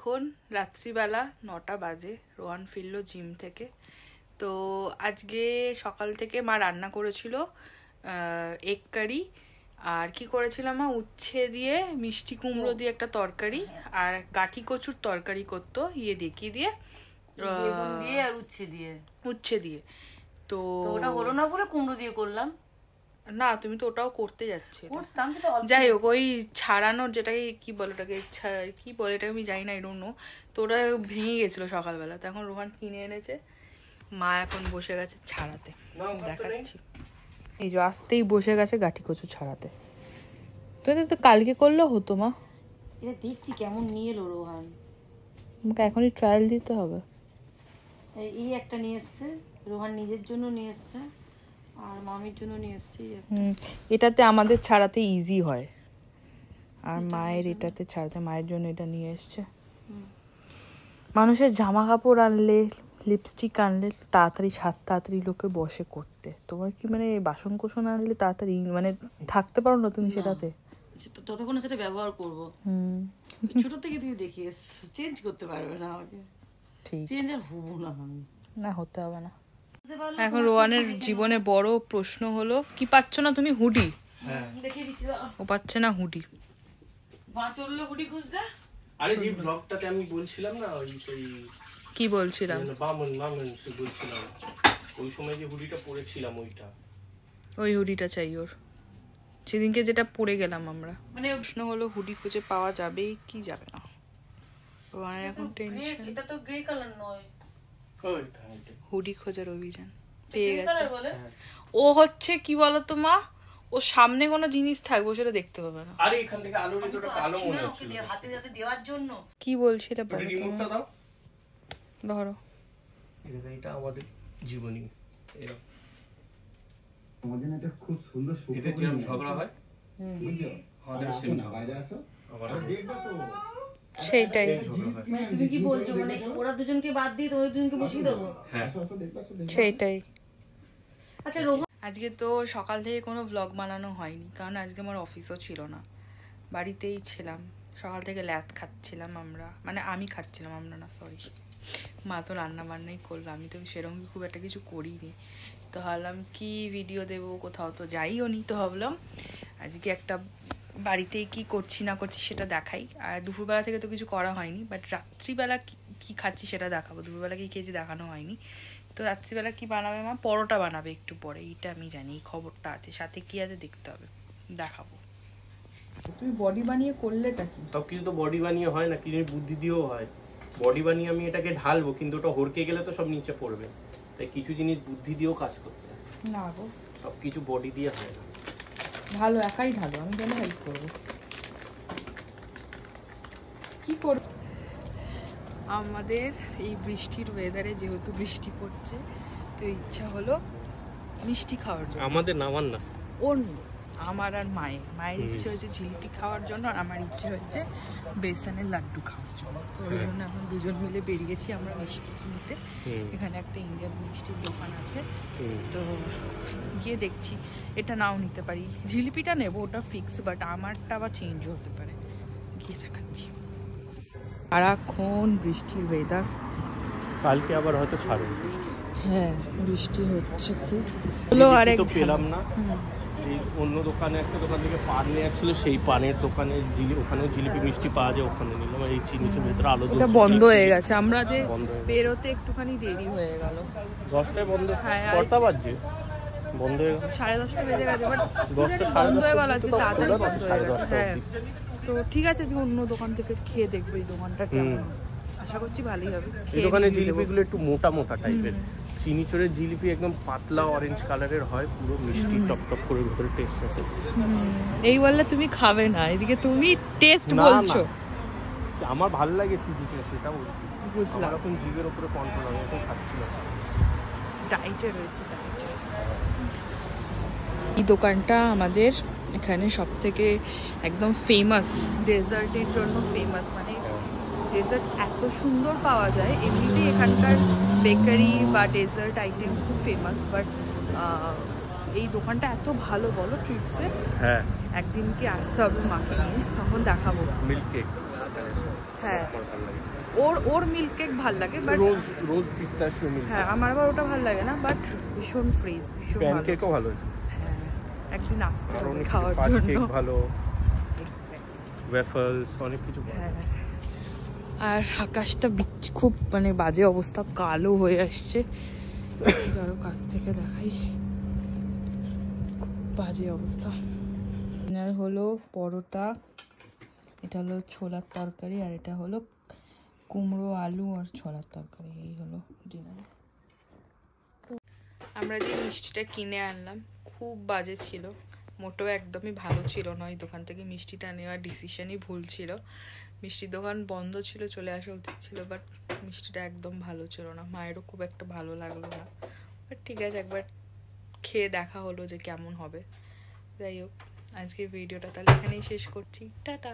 এখন রাত্রিবেলা 9টা বাজে, রোহান ফিরলো জিম থেকে। তো আজকে সকাল থেকে মা রান্না করেছিল এগ কারি, আর কি করেছিলাম মা, উচ্ছে দিয়ে মিষ্টি কুমড়ো দিয়ে একটা তরকারি, আর গাঠি কচুর তরকারি করতো ইয়ে দিয়ে, কি দিয়ে, বেগুন দিয়ে আর উচ্ছে দিয়ে। তো ওটা হলো না বলে কুমড়ো দিয়ে করলাম। না, তুমি তো ওটাও করতে যাচ্ছে। করতাম তো, যাই হোক, ওই ছাড়ানোর যেটাকে কি বলে, ওটাকে কি বলে এটাকে আমি জানি না, আই ডোন্ট নো। তো ওটা ভেঙে গেছিল সকালবেলা, তো এখন রোহান কিনে এনেছে, মা এখন বসে গেছে ছাড়াতে, দেখাচ্ছি। এই যে আসতেই বসে গেছে গাঠি কচু ছাড়াতে। তো কালকে করলেও হতো মা। এটা দেখছি কেমন নিয়ে এলো রোহান, আমাকে এখনই ট্রায়াল দিতে হবে। এই একটা নিয়ে এসছে, রোহান নিজের জন্য নিয়ে এসছে আর মামির জন্য নিয়ে এসছি। এটাতে আমাদের ছাড়াতে ইজি হয়, আর মায়ের এটাতে ছাড়াতে, মায়ের জন্য এটা নিয়ে এসছে। মানুষের জামা কাপড় আনলে, লিপস্টিক আনলে তাড়াতাড়ি লোকে বসে করতে। তোমার কি মানে বাসন কোসন আনলে তাড়াতাড়ি মানে থাকতে পারো না তুমি সেটাতে, ততক্ষণ সেটা ব্যবহার করবো। ছোট থেকে তুমি দেখিয়ে চেঞ্জ করতে পারবে না আমাকে, ঠিক চেঞ্জ আর হবো না আমি, না হতে হবে না। এখন রোহানের জীবনে বড় প্রশ্ন হলো, কি পাচ্ছ না তুমি? হুডি। ও পাচ্ছে না হুডি। হুডি খুঁজতে। আরে যে ব্লগটাতে আমি বলছিলাম না, ওই কি বলছিলাম, বামন বলছিলাম, ওই সময় যে হুডিটা পরেছিলাম ওই হুডিটা চাই ওর, সেদিনকে যেটা পরে গেলাম আমরা। মানে প্রশ্ন হলো হুডি খুঁজে পাওয়া যাবে কি যাবে না। রোহানের এখন টেনশন। এটা তো গ্রে কালার নয়, হুডি খোঁজার অভিযান পেয়ে গেছে। ও হচ্ছে কি বলতো মা, ও সামনে কোনো জিনিস থাকবে সেটা দেখতে পাবে না। আরে এখান থেকে আলোর ভিতরটা কালো মনে হচ্ছে, হাতে দেওয়ার জন্য। কি বলছিলে বলো, রিমোটটা দাও, ধরো। এটা আমাদের জীবনী, এরা আমাদের এটা খুব সুন্দর সুন্দর এটা যেরকম ঝগড়া হয়, বুঝছো? আমাদের সেম ঝগড়া। বাইরে আসো, আবার দেখবে তো সেইটাই। তুমি কি বলছো, মানে ওরা দুজনকে বাদ দিয়ে তোমাদের দুজনকে বসিয়ে দেবো? আসো আসো দেখবে, আসো দেখবে। সেইটাই। আচ্ছা, আজকে তো সকাল থেকে কোনো ব্লগ বানানো হয়নি, কারণ আজকে আমার অফিসও ছিল না, বাড়িতেই ছিলাম। সকাল থেকে ল্যাদ খাচ্ছিলাম আমরা, মানে আমি খাচ্ছিলাম, আমরা না, সরি। মা তো রান্না বান্নাই করলো, আমি তো সেরকম খুব একটা কিছু করিনি। তো ভাবলাম কি ভিডিও দেবো, কোথাও তো যাইও নি, তো ভাবলাম আজকে একটা বাড়িতেই কি করছি না করছি সেটা দেখাই। আর দুপুরবেলা থেকে তো কিছু করা হয়নি, বাট রাত্রিবেলা কি খাচ্ছি সেটা দেখাবো। দুপুরবেলা কি খেয়েছি দেখানো হয়নি। তো রাত্রিবেলা কি বানাবে মা? পরোটা বানাবে একটু পরে, এইটা আমি জানি, এই খবরটা আছে, সাথে কি আছে দেখতে হবে, দেখাবো। তুমি বডি বানিয়ে করলেটা কি? সব কিছু তো বডি বানিয়ে হয় না, কিছু বুদ্ধি দিয়েও হয়। বডি বানিয়ে আমি এটাকে ঢালবো, কিন্তু ওটা হড়কে গেলে তো সব নিচে পড়বে, তাই কিছু জিনিস বুদ্ধি দিয়েও কাজ করতে হয়। না গো, সবকিছু বডি দিয়ে হয় না। ঢালো, একাই ঢালো, আমি কেন হেল্প করবো? কি করব? আমাদের এই বৃষ্টির ওয়েদারে, যেহেতু বৃষ্টি পড়ছে, তো ইচ্ছা হলো মিষ্টি খাওয়ার জন্য। আমাদের নামান না, ওর আমার আর মায়ের ইচ্ছে হচ্ছে জিলিপি খাওয়ার জন্য, আর আমার ইচ্ছে হচ্ছে বেসনের লাড্ডু খাওয়ার জন্য। তো ওই জন্য এখন দুজন মিলে বেরিয়েছি আমরা মিষ্টি কিনতে। এখানে একটা ইন্ডিয়ান মিষ্টির দোকান আছে, তো গিয়ে দেখছি এটা নাও নিতে পারি। জিলিপিটা নেবো, ওটা ফিক্স, বাট আমারটা আবার চেঞ্জও হতে পারে। গিয়ে দেখাচ্ছি। সারাক্ষণ বৃষ্টির ওয়েদার, কালকে আবার হয়তো ছাড়বে। হ্যাঁ বৃষ্টি হচ্ছে খুব। তো পেলাম না, এই অন্য দোকানে, একটা দোকান থেকে পান নিয়ে আসছিল, সেই পানের দোকানে ওখানেও জিলিপি মিষ্টি পাওয়া যায়, ওখানে নিলাম। এই চিনির ভেতরে আলো জ্বলছে, বন্ধ হয়ে গেছে, আমরা যে বেরোতে একটুখানি দেরি হয়ে গেল। 10টায় বন্ধ, হ্যাঁ, কটা বাজছে? বন্ধ হয়ে গেল 10:30 বেজে গেছে, বাট 10টা বন্ধ হয়ে গেল আজকে, তাড়াতাড়ি বন্ধ হয়ে গেছে। হ্যাঁ, তো ঠিক আছে, যে অন্য দোকান থেকে খেয়ে দেখবো এই দোকানটা কেমন, আশা করছি ভালোই হবে। এই দোকানের জিলিপিগুলো একটু মোটা মোটা টাইপের, চিনি চোরের জিলিপি একদম পাতলা অরেঞ্জ কালারের হয়, পুরো মিষ্টি টপ টপ করে ভিতরে টেস্ট আছে। এই বললে তুমি খাবে না, এদিকে তুমি টেস্ট বলছো। আমার ভালো লাগে চিনি চোর, সেটা বলছি, বুঝলাম। এখন জিভের উপরে কন্ট্রোল, আমি এখন খাচ্ছি না, ডাইটে রয়েছে, ডাইটে। এই দোকানটা আমাদের এখানে সব থেকে একদম ফেমাস, ডেজার্টের জন্য ফেমাস। মানে ডেজার্ট এত সুন্দর পাওয়া যায়, এমনিতেই এখানকার বেকারি বা ডেজার্ট আইটেম খুব ফেমাস, বাট এই দোকানটা এত ভালো বলো ট্রিটসে। হ্যাঁ একদিন কি আসতে হবে মাকে নিয়ে, তখন দেখাবো। মিল্ক কেক, হ্যাঁ ওর মিল্ক কেক ভাল লাগে, বাট রোজ পিস্তাশিও মিল্ক, হ্যাঁ আমার আবার ওটা ভাল লাগে না, বাট ভীষণ ফ্রেশ, ভীষণ ভালো। প্যানকেকও ভালো, হ্যাঁ একদিন আসতে আর হবে অনেক খাওয়ার ফাজ জন্য। কেক ভালো, ওয়েফলস, অনেক কিছু ভালো। হ্যাঁ আর আকাশটা খুব মানে বাজে অবস্থা, কালো হয়ে আসছে। যারও কাছ থেকে দেখাই, খুব বাজে অবস্থা। ডিনার হলো পরোটা, এটা হলো ছোলার তরকারি, আর এটা হলো কুমড়ো আলু আর ছোলার তরকারি। এই হলো ডিনার। আমরা যে মিষ্টিটা কিনে আনলাম খুব বাজে ছিল, মোটেও একদমই ভালো ছিল না। ওই দোকান থেকে মিষ্টিটা নেওয়ার ডিসিশনই ভুল ছিল। মিষ্টির দোকান বন্ধ ছিল, চলে আসা উচিত ছিল, বাট মিষ্টিটা একদম ভালো ছিল না। মায়েরও খুব একটা ভালো লাগলো না, বাট ঠিক আছে একবার খেয়ে দেখা হলো যে কেমন হবে। যাই হোক, আজকের ভিডিওটা তাহলে এখানেই শেষ করছি। টাটা।